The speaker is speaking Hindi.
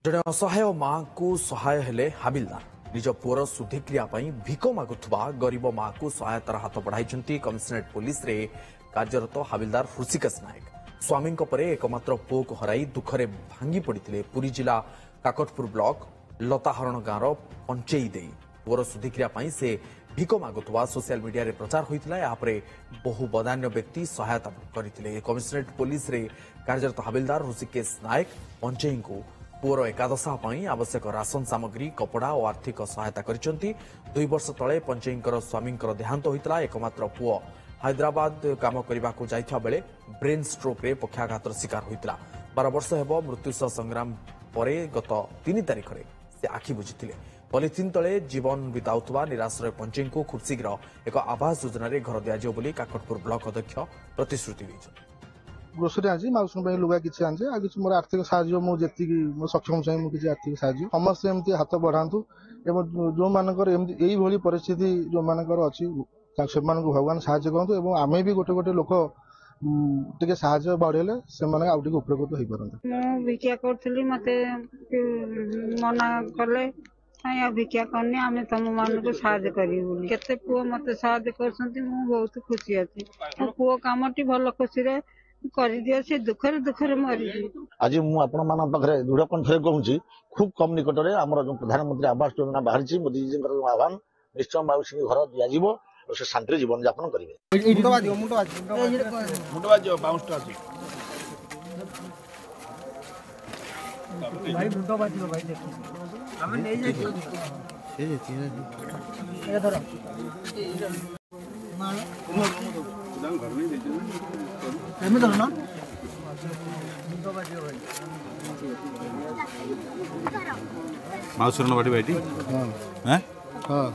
जड़े असहाय माँ को सहाय हेले हाबिलदार निज पुअर सुधिक्रिया भिक मागुवा गरीब माँ को सहायतार हाथ बढ़ाई कमिशनरेट पुलिस रे कार्यरत हाबिलदार हृषिकेश नायक स्वामी एकमात्र पुओ को हराई दुखरे भांगी पड़ते पुरी जिला काकटपुर ब्लॉक लताहरण गाँव पंचई दे पुअर सुधिक्रिया से भिक मागुवा सोशल मीडिया रे प्रचार होता है। बहु बदान्य व्यक्ति सहायता करते कमिशनरेट पुलिस रे कार्यरत हाबिलदार हृषिकेश नायक पंचई को पुअर एकादशा आवश्यक राशन सामग्री कपड़ा और आर्थिक सहायता करिसेंती। 2 वर्ष तले पंचईंकर स्वामींकर देहांत होइतला। एकमात्र पुओ हैदराबाद काम करने को जाइथा बेले ब्रेन स्ट्रोक रे पक्षाघातर शिकार होइतला। 12 वर्ष हेबो मृत्यु सह संग्राम परे गत 3 तारिख रे से आखि बुझिथिले। पॉलिथिन तले जीवन बिताउतबा निराश्रय पंचई को खूब शीघ्र एक आवास योजना रे घर दियाजियो बोली काकटपुर ब्लॉक अध्यक्ष प्रतिश्रुति दैछथि। ग्रोसरी आनी माउसी लुगा किसी आनी आ कि मोर आर्थिक साहय मुझे मो सक्षम चाहिए मुझे आर्थिक साहय समस्त एमती हाथ बढ़ातु एवं जो मानकर यही परिस्थिति जो मानकर अच्छी से भगवान साहय करूँ आम भी गोटे गोटे लोक टे साहय बढ़ेले से उपकृत हो पारते। भिक्षा करी मत मना कले भिक्षा करनी आम तुम मान को साहय करते पुओ मत साहय कर बहुत खुशी अच्छी मो पुओ कमटी भल खुशी कर दिया से दुखरे दुखरे मरी आज मुझे दृढ़ कंठे कहूँ खूब कम निकट में आम जो प्रधानमंत्री आवास योजना बाहरी मोदी जी आह्वान निश्चय माउसी घर दिज्व और से शांति जीवन यापन करेंगे। माउसर बाटी बैठी हाँ